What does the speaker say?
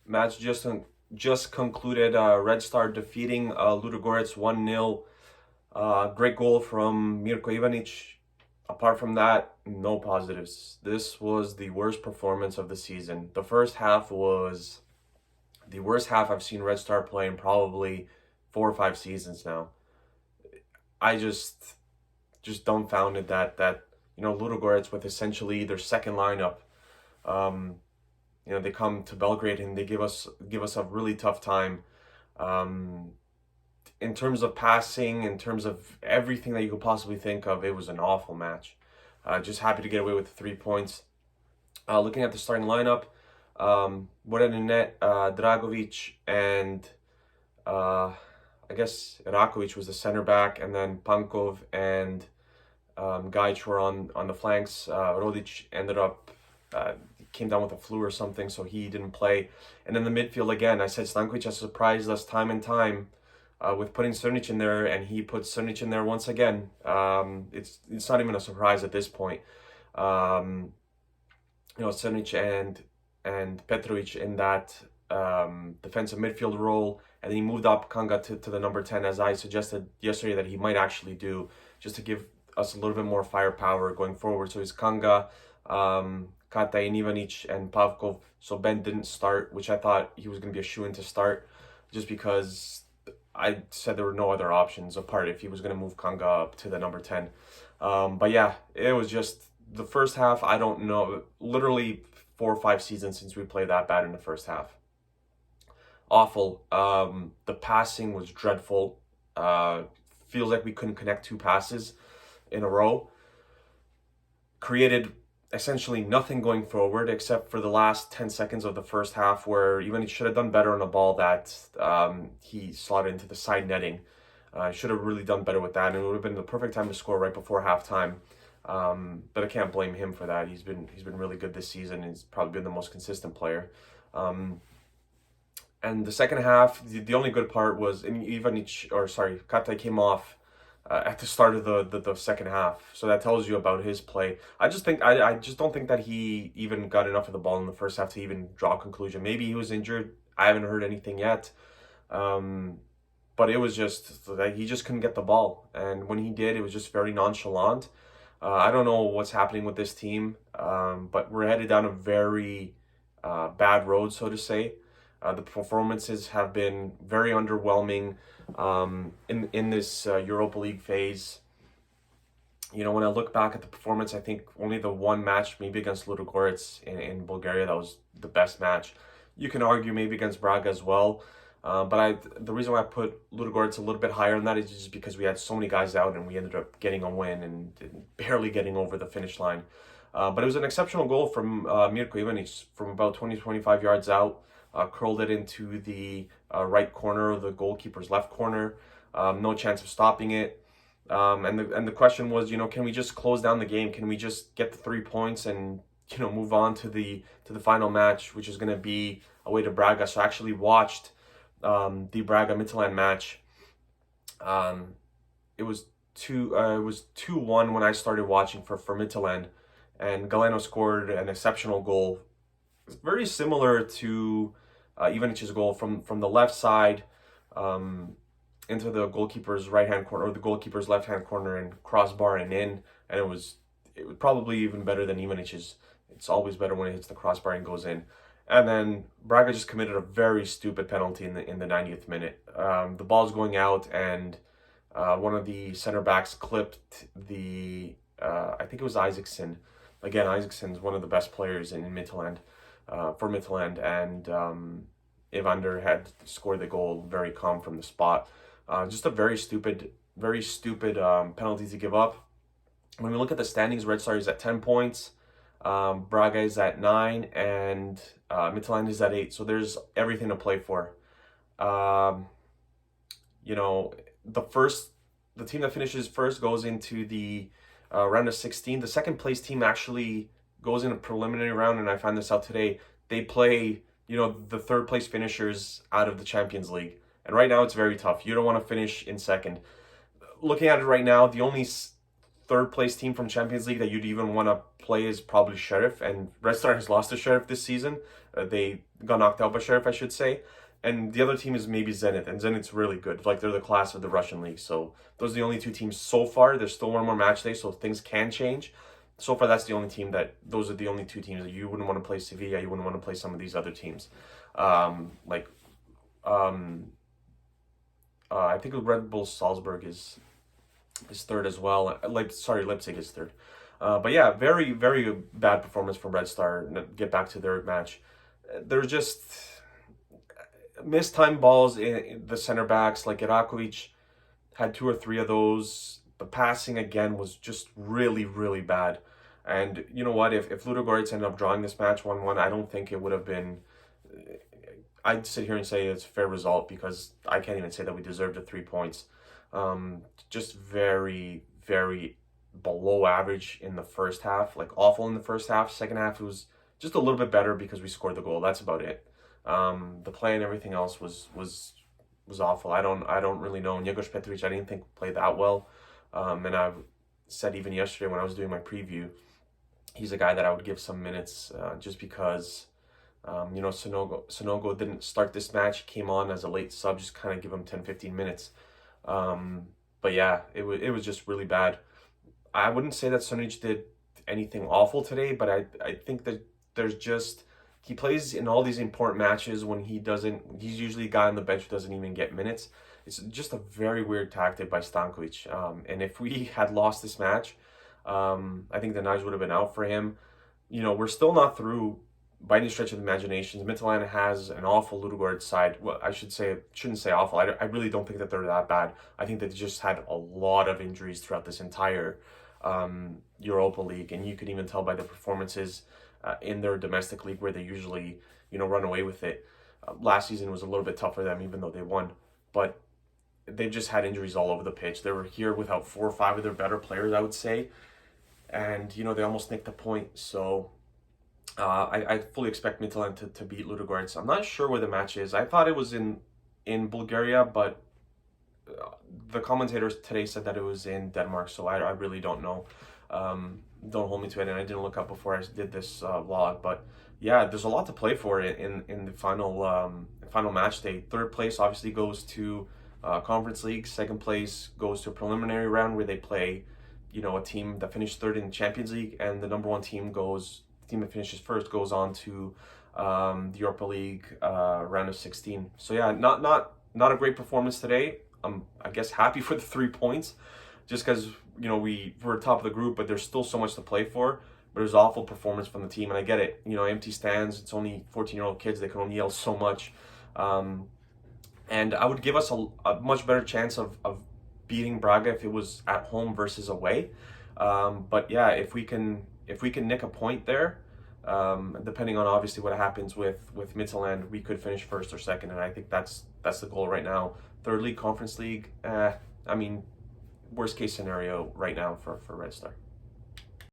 match just concluded. Red Star defeating Ludogorets 1-0. Great goal from Mirko Ivanić. Apart from that, no positives. This was the worst performance of the season. The first half was the worst half I've seen Red Star play in probably 4 or 5 seasons now. I just dumbfounded that Ludogorets with essentially their second lineup. Um, they come to Belgrade and they give us a really tough time. Um, in terms of passing, in terms of everything that you could possibly think of, it was an awful match. Just happy to get away with the 3 points. Looking at the starting lineup, Boran in net, Dragovic and uh, I guess Rakovic was the center back, and then Pankov and Gajic were on the flanks. Rodic ended up came down with a flu or something, so he didn't play. And in the midfield again, I said Stankovic has surprised us time and time with putting Crnic in there, and he put Crnic in there once again. It's not even a surprise at this point. Crnic and Petrovic in that defensive midfield role, and then he moved up Kanga to the number 10, as I suggested yesterday that he might actually do, just to give us a little bit more firepower going forward. So it's Kanga, Kataj, Ivanić, and Pavkov. So Ben didn't start, which I thought he was going to be a shoo-in to start, just because I said there were no other options apart if he was going to move Kanga up to the number 10. But yeah, it was just the first half. I don't know, literally 4 or 5 seasons since we played that bad in the first half. Awful. The passing was dreadful. Feels like we couldn't connect 2 passes in a row. Created essentially nothing going forward except for the last 10 seconds of the first half, where even he should have done better on a ball that he slotted into the side netting. Should have really done better with that, and it would have been the perfect time to score right before halftime. But I can't blame him for that. He's been really good this season. He's probably been the most consistent player. And the second half, the only good part was Kataj came off at the start of the second half, so that tells you about his play. I just don't think that he even got enough of the ball in the first half to even draw a conclusion. Maybe he was injured. I haven't heard anything yet, but it was just that he just couldn't get the ball, and when he did, it was just very nonchalant. I don't know what's happening with this team, but we're headed down a very bad road, so to say. The performances have been very underwhelming in this Europa League phase. When I look back at the performance, I think only the one match, maybe against Ludogorets in Bulgaria, that was the best match. You can argue maybe against Braga as well. But the reason why I put Ludogorets a little bit higher on that is just because we had so many guys out and we ended up getting a win and barely getting over the finish line. But it was an exceptional goal from Mirko Ivanić from about 20-25 yards out. Curled it into the right corner of the goalkeeper's left corner. No chance of stopping it. And the question was, can we just close down the game? Can we just get the 3 points and move on to the final match, which is going to be away to Braga? So I actually watched the Braga Midtjylland match. It was 2-1 when I started watching for Midtjylland, and Galeno scored an exceptional goal. It's very similar to Ivanic's goal from the left side into the goalkeeper's right hand corner or the goalkeeper's left hand corner and crossbar and in, and it was probably even better than Ivanic's. It's always better when it hits the crossbar and goes in. And then Braga just committed a very stupid penalty in the 90th minute. The ball's going out, and one of the center backs clipped the I think it was Isaacson. Again, Isaacson's one of the best players in Midtjylland. For Midtjylland, and Evander had scored the goal very calm from the spot. Just a very stupid penalty to give up. When we look at the standings, Red Star is at 10 points, Braga is at 9, and Midtjylland is at 8. So there's everything to play for. The team that finishes first goes into the round of 16. The second place team actually goes in a preliminary round, and I found this out today. They play, the third place finishers out of the Champions League. And right now it's very tough. You don't want to finish in second. Looking at it right now, the only third place team from Champions League that you'd even want to play is probably Sheriff, and Red Star has lost to Sheriff this season. They got knocked out by Sheriff, I should say. And the other team is maybe Zenit, and Zenit's really good. Like, they're the class of the Russian league. So those are the only two teams so far. There's still one more match day, so things can change. So far, that's the only team those are the only two teams that you wouldn't want to play Sevilla. You wouldn't want to play some of these other teams. I think Red Bull Salzburg is third as well. Leipzig is third. But yeah, very, very bad performance from Red Star. Get back to their match. There's just missed time balls in the center backs. Like Irakovic had 2 or 3 of those. The passing again was just really, really bad. And you know what? If Ludogorets ended up drawing this match 1-1, I don't think it would have been. I'd sit here and say it's a fair result because I can't even say that we deserved the 3 points. Just very, very below average in the first half, like awful in the first half. Second half, it was just a little bit better because we scored the goal. That's about it. The play and everything else was awful. I don't really know. Njegos Petrovic, I didn't think played that well. And I've said even yesterday when I was doing my preview, he's a guy that I would give some minutes just because. Sonogo didn't start this match. He came on as a late sub, just kind of give him 10-15 minutes. But yeah, it was just really bad. I wouldn't say that Sonic did anything awful today, but I think that there's just, he plays in all these important matches when he's usually a guy on the bench who doesn't even get minutes. It's just a very weird tactic by Stankovic. And if we had lost this match, I think the knives would have been out for him. We're still not through by any stretch of the imagination. Midtjylland has an awful Ludogorets side. Well, shouldn't say awful. I really don't think that they're that bad. I think that they just had a lot of injuries throughout this entire Europa League, and you could even tell by the performances in their domestic league where they usually, run away with it. Last season was a little bit tough for them, even though they won. But they've just had injuries all over the pitch. They were here without 4 or 5 of their better players, I would say. And, they almost nicked the point. So I fully expect Midtjylland to beat Ludogorets. I'm not sure where the match is. I thought it was in Bulgaria, but the commentators today said that it was in Denmark, so I really don't know. Don't hold me to it, and I didn't look up before I did this vlog. But yeah, there's a lot to play for in the final match day. Third place obviously goes to Conference League. Second place goes to a preliminary round where they play, a team that finished third in Champions League, and the number 1 team that finishes first goes on to the Europa League round of 16. So yeah, not a great performance today. I'm, I guess, happy for the 3 points, just because we're top of the group, but there's still so much to play for. But it was awful performance from the team, and I get it. Empty stands. It's only 14-year-old kids. They can only yell so much, and I would give us a much better chance of beating Braga if it was at home versus away. But yeah, if we can nick a point there, depending on obviously what happens with Midtjylland, we could finish first or second, and I think that's the goal right now. Third league, Conference League, worst case scenario right now for Red Star.